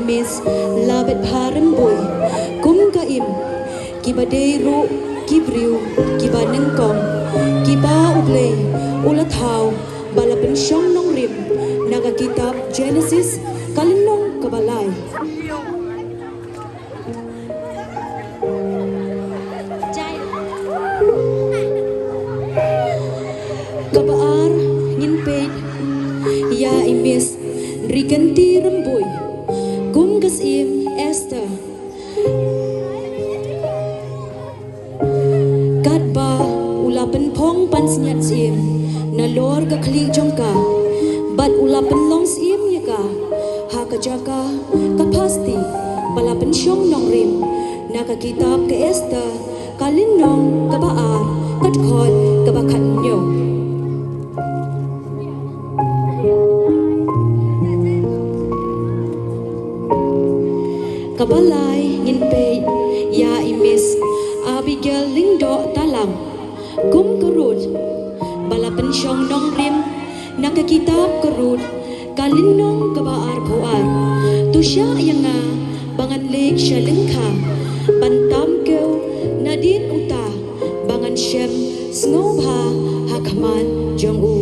imis labet paran boy kum ka im kiba deru kibriu kiba nengkong kiba uble ulathau bala pensyong nong rim naga kitab Genesis kalinong kabalay kabaar nginpeit ya imis riganti remboy kum kasim Esther kadba ulapan pong pansinyat sim nalor ka kling jongka bat ulapan long sim yaka ha ka jaka ka pasti balapan syong nong rim naka kitab ka Esther kalin nong kabaar katkot kabakat nyo kabalay nginpeit ya imis Abigail lingdo talang kum kerut balapan syong nong rim nakakitab kerut kalinong kabaar puar tusya yang nga bangan leg sya lengka bantam keu nadin uta bangan syem snobha hakaman jong u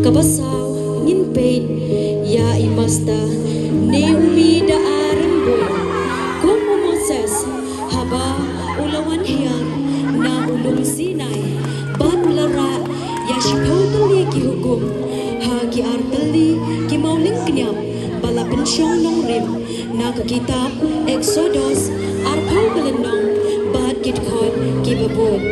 kabasaw nginpeit ya imasta Naomi da aran boy kum Moses haba ulawan hiyang na ulong Sinai ban ulara ya shipaw tali ki hukum ha ki artali ki mauling knyam bala pensyong nong rim na kakitab Exodus arpaw kalanong bat kitkot ki babod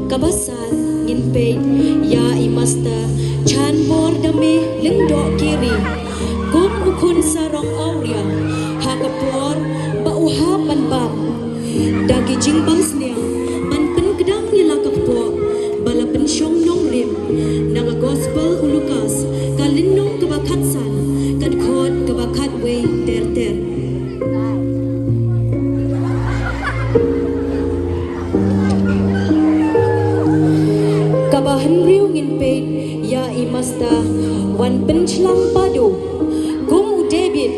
kabasal nginpeit ya imasta chan bor dami lingdo kiri kum ukun sarong auria hakapor bauha panbam dagi jingbang snia panpen kedang nila kappo bala pensyong nong rim naga gospel ulukas kalinong kabakatsan kadkot kabakat way ter kabahan riu nginpeit ya imasta wan penchlang padu kum David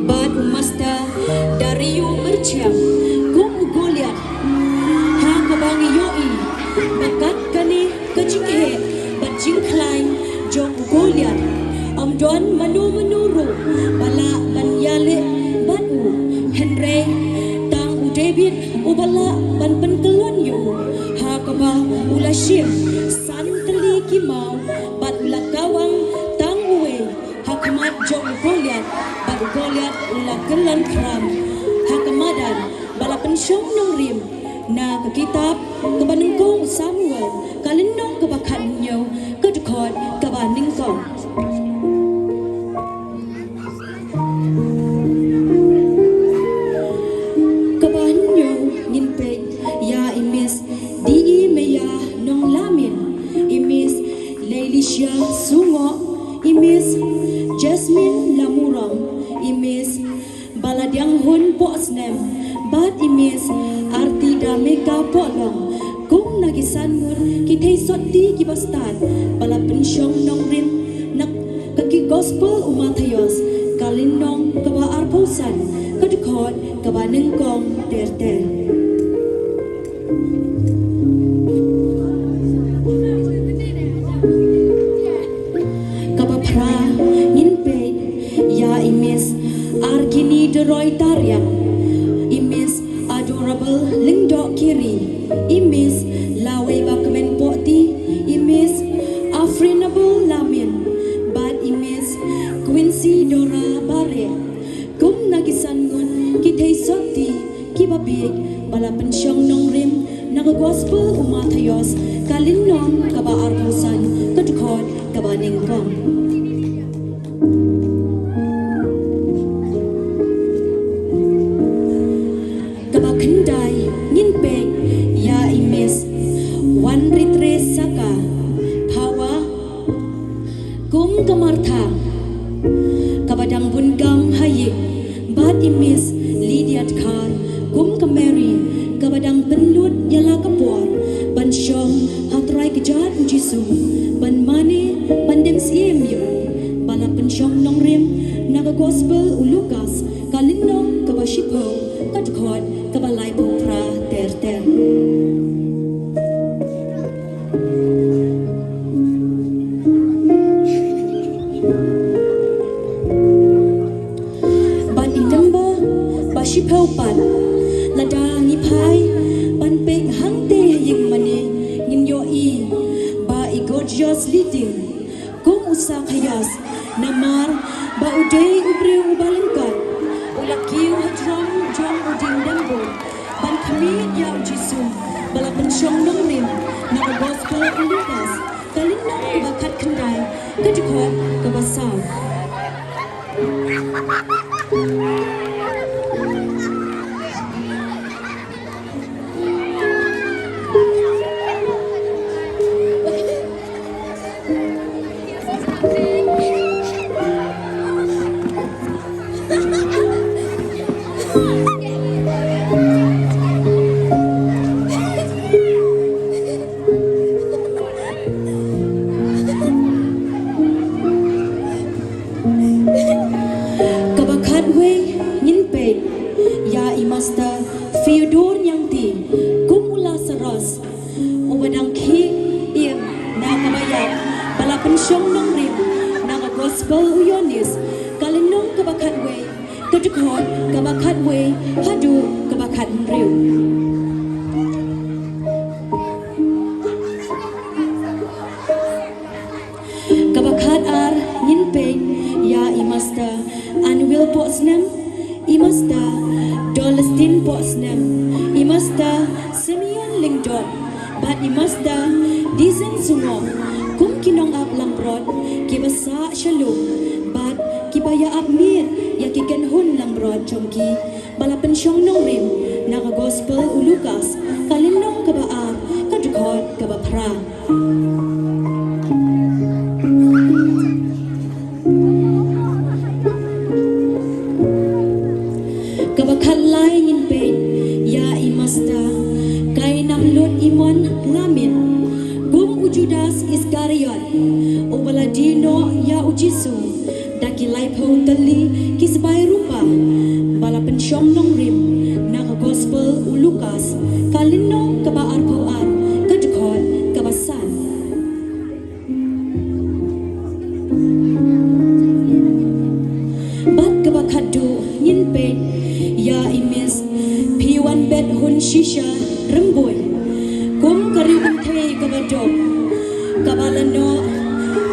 bad umasta dari yu berciam kum Goliat ha kabangi yoi bakat kani kejinghe bajing klain jong Goliat amdon menuru bala banyale badu Henry tang David ubala ban penkelon yu ha kaba ulashim santali kimau bat lakawang tangwe hakamat jong Goliat bat Goliat ulakalan kram hakamadan bala pensyong nong rim na kakitab kabanengkong Samuel kalinong kabakat nyo kadukot kabanengkong kabahan nyo nginpeit ya imis di meya nong lamin imis Leilisha sungo imis Jasmine lamurang imis baladyang hun po snem bat imis arti dameka polong kung nagisan ngun kitay soti kibastan bala pensyong nong rim nak kaki gospel umatayos kalinong kabaar posan kadukot kabanengkong ter kabapra nginpeit ya imis Argini deroy tarian imis adorable lingdo kiri imis lawe bakmen poti imis afrinable lamin bat imis Quincy Dora bare kum nagisan ngun kitay soti kibabig bala pensyong nong rim naga gospel umatayos kalinong kabaar pusan kadukot kabanengkong kabakendai nginpeit ya imis wan ritre saka pawa ka Martha kabadang bungang hayik bat imis Lidiat Kar kum ka Mary kabadang penlut yala kapuar ban syong hatrai kejat Jisu ban mane pandem siem yu bala pensyong nong rim naga gospel ulukas kalinong kabashipo kadkot kabalay putra ter ban itamba bashipau pan ladang ipai pan pek hangte ying mane ngin yo I ba I gorgeous leading kung usa khayas namar ba uday ubreu ubalangkat ulakiw hadram jong uding dambo ban kami ya Jisu bala pensyong nong rim naga gospel ulukas kalinong kabakat kendai kadikot kabasaw kabakat we ngin pet ya imasta Fyodor yang ti kumula saras ubadang ki iem na kabayat bala pensyong nong rim naga gospel uyonis kalinong kabakat we kadukot kabakat we hadu kabakat riu kabakat ar ngin pet ya imasta Anwil Potsnam imasta Dolestin Potsnam imasta Simeon Lingdon bat imasta Dizen Sungom kum kinong ap lambrod kibasa shalom bat kibaya ap mir ya kiken hun lambrod chomki bala pensyong nong rim naga gospel ulukas kalinong kabaar kadukot kabapra kabakat lai ngin pet ya imasta kay namlut imon lamin gum ujudas Iskariot ubaladino ya ujisu dakilay pau tali kisbay rupa bala pensyong nong rim naga gospel ulukas kalinong kabaar pauan kadukot kabasan bat kabakat du ngin pet ya imis piwan bet hun shisha remboy kum kariun thei kabadok kabalano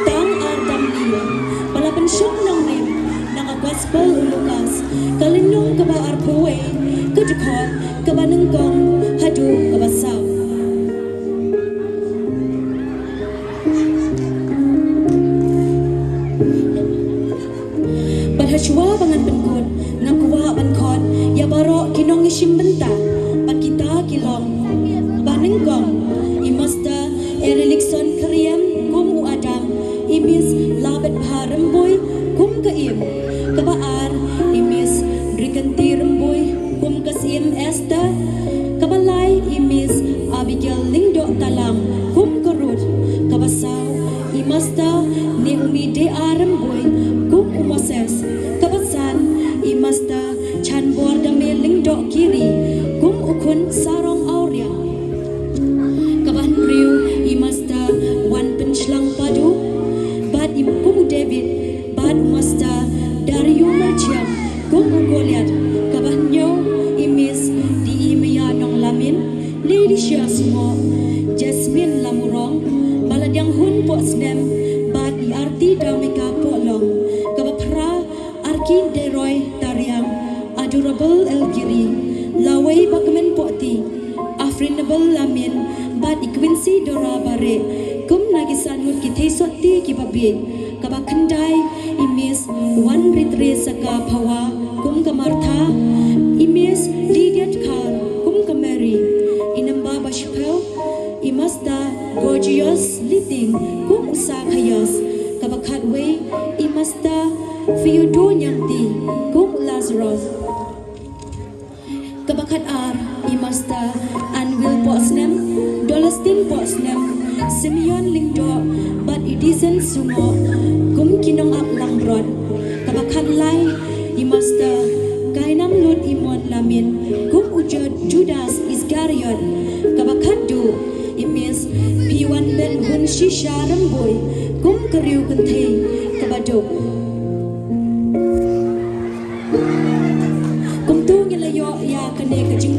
tang ardam liya bala pensyong nong rim naga gospel ulukas kalinong kabaar puwe kadukot kabanengkong hadu kabasaw Badhachwa bangan penkot nakuwa bankot ya baro kinong isim benta pat kita kilong banengkong imasta Erilikson Kriam kum uadam imis labet paremboy kum kaim kabaar imis Rikanti remboy kum kasim Esther kabalay imis Abigail Lingdo talang kum korut kabasaw imasta Naomi de aremboy kum Moses kabasan imasta Chanbor dame Lingdo kiri kum ukun sarong auria kaban riu imasta wan penchlang padu bad kum David bad masta Dario Merchiam kum Goliath kaban nyo imis di imaya nong lamin Lady Shia Sumo Jasmine Lamurong baladyang hun Potsdam bad arti damika polong kabapra arki deroy tariang adorable elgiri laway bakmen poti afrinable lamin bad Quincy Dora bare kum nagisan hut kithe sotti kibabit kabakhandai imis one ritre saka phawa kum kamartha imis Lidiat Kar kum kamari inamba bashpel imasta gorgeous liting kum usa khayas kabakat we imasta Theodore Nyamti kum Lazarus kabakat imasta Anvil Potsnem Dolestin Potsnem Simeon Lingdo Bat Edison Sungo kum Kinong Ap Langrod kabakat lai imasta Kainam Lut Imon Lamin kum Ujud Judas Iscariot kabakat du imis Piwan Ben Hun Shisha Ramboy kum Keriu Kentei kabaduk kum tu ngelayo ya kene kajing